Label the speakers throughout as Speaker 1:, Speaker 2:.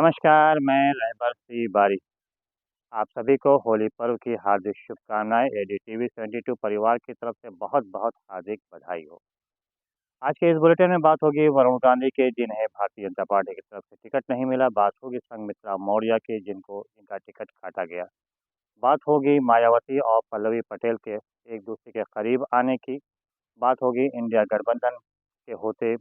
Speaker 1: नमस्कार, मैं रहबर सी बारी। आप सभी को होली पर्व की हार्दिक शुभकामनाएँ। एडीटीवी 72 परिवार की तरफ से बहुत-बहुत हार्दिक बधाई हो। आज के इस बुलेटिन में बात होगी वरुण गांधी के, जिन्हें भारतीय जनता पार्टी की तरफ से टिकट नहीं मिला। बात होगी संघमित्रा मौर्य की, जिनका टिकट काटा गया। बात होगी मायावती और पल्लवी पटेल के एक दूसरे के करीब आने की। बात होगी इंडिया गठबंधन के होते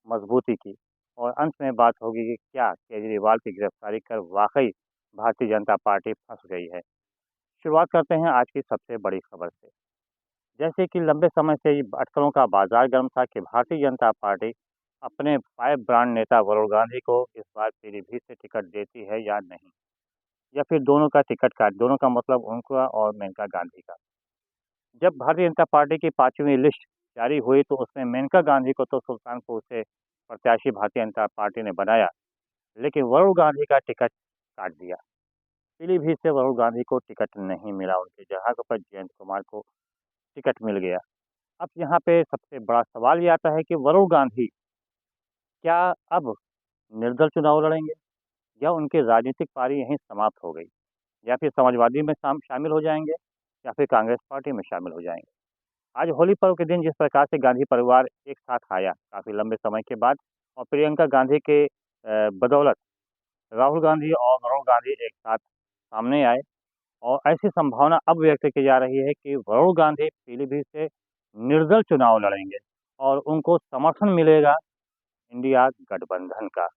Speaker 1: मजबूती की। और अंत में बात होगी कि क्या केजरीवाल की गिरफ्तारी कर वाकई भारतीय जनता पार्टी फंस गई है। शुरुआत करते हैं आज की सबसे बड़ी खबर से। जैसे कि लंबे समय से ये अटकलों का बाजार गर्म था कि भारतीय जनता पार्टी अपने फाइव ब्रांड नेता वरुण गांधी को इस बार पीलीभीत से टिकट देती है या नहीं, या फिर दोनों का टिकट काट, दोनों का मतलब उनका और मेनका गांधी का। जब भारतीय जनता पार्टी की पांचवी लिस्ट जारी हुई तो उसमें मेनका गांधी को तो सुल्तानपुर से प्रत्याशी भारतीय जनता पार्टी ने बनाया, लेकिन वरुण गांधी का टिकट काट दिया। पीलीभीत से वरुण गांधी को टिकट नहीं मिला, उनकी जगह पर जयंत कुमार को टिकट मिल गया। अब यहाँ पे सबसे बड़ा सवाल ये आता है कि वरुण गांधी क्या अब निर्दल चुनाव लड़ेंगे, या उनकी राजनीतिक पारी यहीं समाप्त हो गई, या फिर समाजवादी में शामिल हो जाएंगे, या फिर कांग्रेस पार्टी में शामिल हो जाएंगे। आज होली पर्व के दिन जिस प्रकार से गांधी परिवार एक साथ आया काफी लंबे समय के बाद, और प्रियंका गांधी के बदौलत राहुल गांधी और वरुण गांधी एक साथ सामने आए, और ऐसी संभावना अब व्यक्त की जा रही है कि वरुण गांधी पीलीभीत से निर्दल चुनाव लड़ेंगे और उनको समर्थन मिलेगा इंडिया गठबंधन का।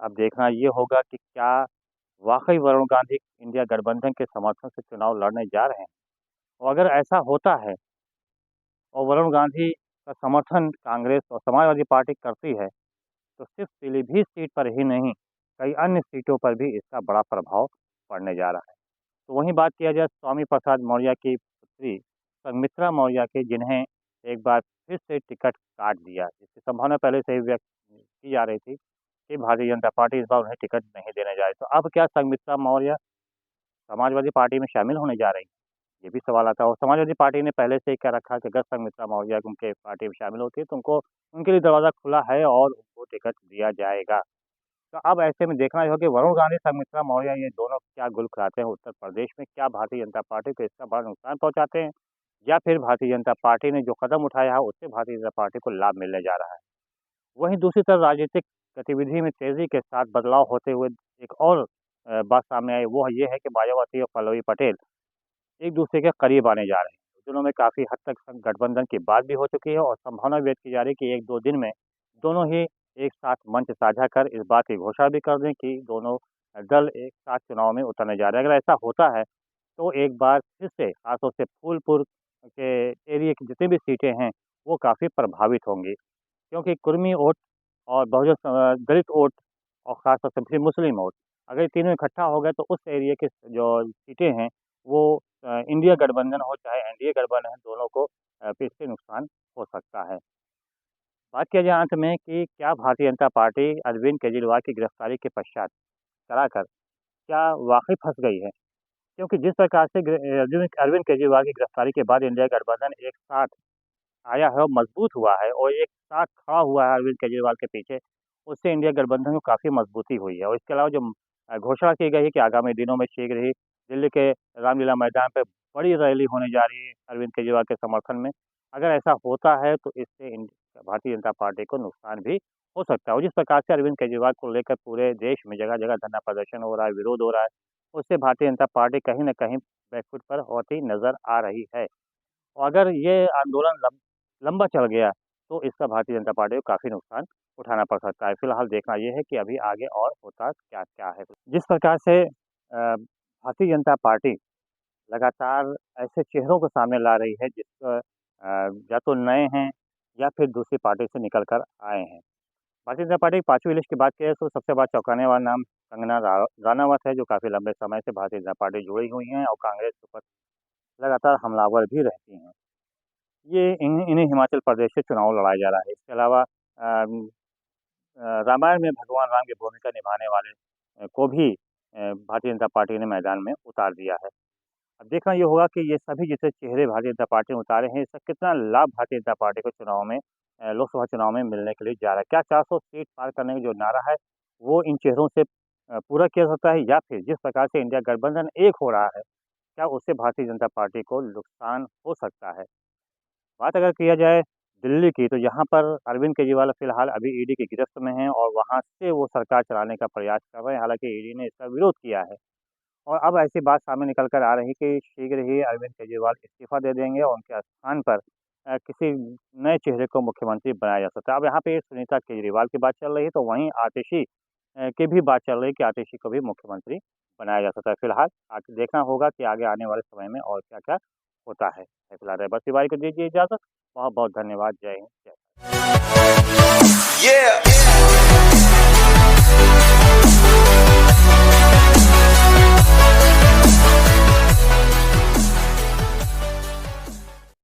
Speaker 1: अब देखना ये होगा कि क्या वाकई वरुण गांधी इंडिया गठबंधन के समर्थन से चुनाव लड़ने जा रहे हैं। और अगर ऐसा होता है और वरुण गांधी का समर्थन कांग्रेस और समाजवादी पार्टी करती है, तो सिर्फ पीलीभीत सीट पर ही नहीं, कई अन्य सीटों पर भी इसका बड़ा प्रभाव पड़ने जा रहा है। तो वहीं बात किया जाए स्वामी प्रसाद मौर्य की पुत्री संघमित्रा मौर्य की, जिन्हें एक बार फिर से टिकट काट दिया, इसकी संभावना पहले से ही व्यक्त की जा रही थी कि भारतीय जनता पार्टी इस बार उन्हें टिकट नहीं देने जा रही। तो अब क्या संघमित्रा मौर्य समाजवादी पार्टी में शामिल होने जा रही, ये भी सवाल आता है। और समाजवादी पार्टी ने पहले से ही कह रखा है कि अगर संघमित्रा मौर्य उनके पार्टी में शामिल होती है तो उनको उनके लिए दरवाज़ा खुला है और उनको टिकट दिया जाएगा। तो अब ऐसे में देखना ये होगा कि वरुण गांधी, संघमित्रा मौर्य ये दोनों क्या गुल खिलाते हैं उत्तर प्रदेश में, क्या भारतीय जनता पार्टी को इसका बड़ा नुकसान पहुंचाते हैं, या फिर भारतीय जनता पार्टी ने जो कदम उठाया है उससे भारतीय जनता पार्टी को लाभ मिलने जा रहा है। वहीं दूसरी तरफ राजनीतिक गतिविधि में तेजी के साथ बदलाव होते हुए एक और बात सामने आई, वो ये है कि मायावती और पल्लवी पटेल एक दूसरे के करीब आने जा रहे हैं। दोनों में काफ़ी हद तक गठबंधन की बात भी हो चुकी है, और संभावना व्यक्त की जा रही है कि 1-2 दिन में दोनों ही एक साथ मंच साझा कर इस बात की घोषणा भी कर दें कि दोनों दल एक साथ चुनाव में उतरने जा रहे हैं। अगर ऐसा होता है तो एक बार फिर से खासतौर से फूलपुर के एरिया की जितनी भी सीटें हैं वो काफ़ी प्रभावित होंगी, क्योंकि कुर्मी वोट और बहुजन दलित वोट और खासतौर से फिर मुस्लिम वोट, अगर ये तीनों इकट्ठा हो गए तो उस एरिया की जो सीटें हैं वो इंडिया गठबंधन हो चाहे एनडीए गठबंधन, दोनों को फिर से नुकसान हो सकता है। बात किया जाए अंत में कि क्या भारतीय जनता पार्टी अरविंद केजरीवाल की गिरफ्तारी के पश्चात कराकर क्या वाकई फंस गई है, क्योंकि जिस प्रकार से अरविंद अरविंद केजरीवाल की गिरफ्तारी के बाद इंडिया गठबंधन एक साथ आया है और मजबूत हुआ है और एक साथ खड़ा हुआ है अरविंद केजरीवाल के पीछे, उससे इंडिया गठबंधन को काफ़ी मजबूती हुई है। और इसके अलावा जो घोषणा की गई है कि आगामी दिनों में शीघ्र ही दिल्ली के रामलीला मैदान पर बड़ी रैली होने जा रही है अरविंद केजरीवाल के समर्थन में। अगर ऐसा होता है तो इससे भारतीय जनता पार्टी को नुकसान भी हो सकता है। और जिस प्रकार से अरविंद केजरीवाल को लेकर पूरे देश में जगह जगह धरना प्रदर्शन हो रहा है, विरोध हो रहा है, उससे भारतीय जनता पार्टी कहीं न कहीं बैकफुट पर होती नजर आ रही है। और अगर ये आंदोलन लंबा चल गया तो इसका भारतीय जनता पार्टी को काफ़ी नुकसान उठाना पड़ सकता है। फिलहाल देखना ये है कि अभी आगे और होता क्या-क्या है। जिस प्रकार से भारतीय जनता पार्टी लगातार ऐसे चेहरों को सामने ला रही है या तो नए हैं या फिर दूसरी पार्टी से निकल कर आए हैं। भारतीय जनता पार्टी की पाँचवीं लिस्ट की बात करें तो सबसे बड़ा चौंकाने वाला नाम कंगना राणावत है, जो काफ़ी लंबे समय से भारतीय जनता पार्टी जुड़ी हुई हैं और कांग्रेस के ऊपर लगातार हमलावर भी रहती हैं। ये इन्हें हिमाचल प्रदेश से चुनाव लड़ाया जा रहा है। इसके अलावा रामायण में भगवान राम की भूमिका निभाने वाले को भी भारतीय जनता पार्टी ने मैदान में उतार दिया है। अब देखना ये होगा कि ये सभी जितने चेहरे भारतीय जनता पार्टी ने उतारे हैं, इसका कितना लाभ भारतीय जनता पार्टी को चुनाव में लोकसभा चुनाव में मिलने के लिए जा रहा है। क्या 400 सीट पार करने का जो नारा है, वो इन चेहरों से पूरा किया जा सकता है या फिर जिस प्रकार से इंडिया गठबंधन एक हो रहा है, क्या उससे भारतीय जनता पार्टी को नुकसान हो सकता है? बात अगर किया जाए दिल्ली की, तो यहाँ पर अरविंद केजरीवाल फ़िलहाल अभी ईडी की गिरफ्त में हैं और वहाँ से वो सरकार चलाने का प्रयास कर रहे हैं, हालाँकि ईडी ने इसका विरोध किया है। और अब ऐसी बात सामने निकल कर आ रही कि शीघ्र ही अरविंद केजरीवाल इस्तीफ़ा दे देंगे और उनके स्थान पर किसी नए चेहरे को मुख्यमंत्री बनाया जा सकता है। अब यहाँ पे सुनीता केजरीवाल की बात चल रही है, तो वहीं आतिशी की भी बात चल रही है कि आतिशी को भी मुख्यमंत्री बनाया जा सकता है। फिलहाल आगे देखना होगा कि आगे आने वाले समय में और क्या-क्या होता है। फिलहाल रहबर तिवारी को दीजिए इजाज़त। बहुत-बहुत धन्यवाद। जय हिंद, जय भारत।
Speaker 2: Yeah.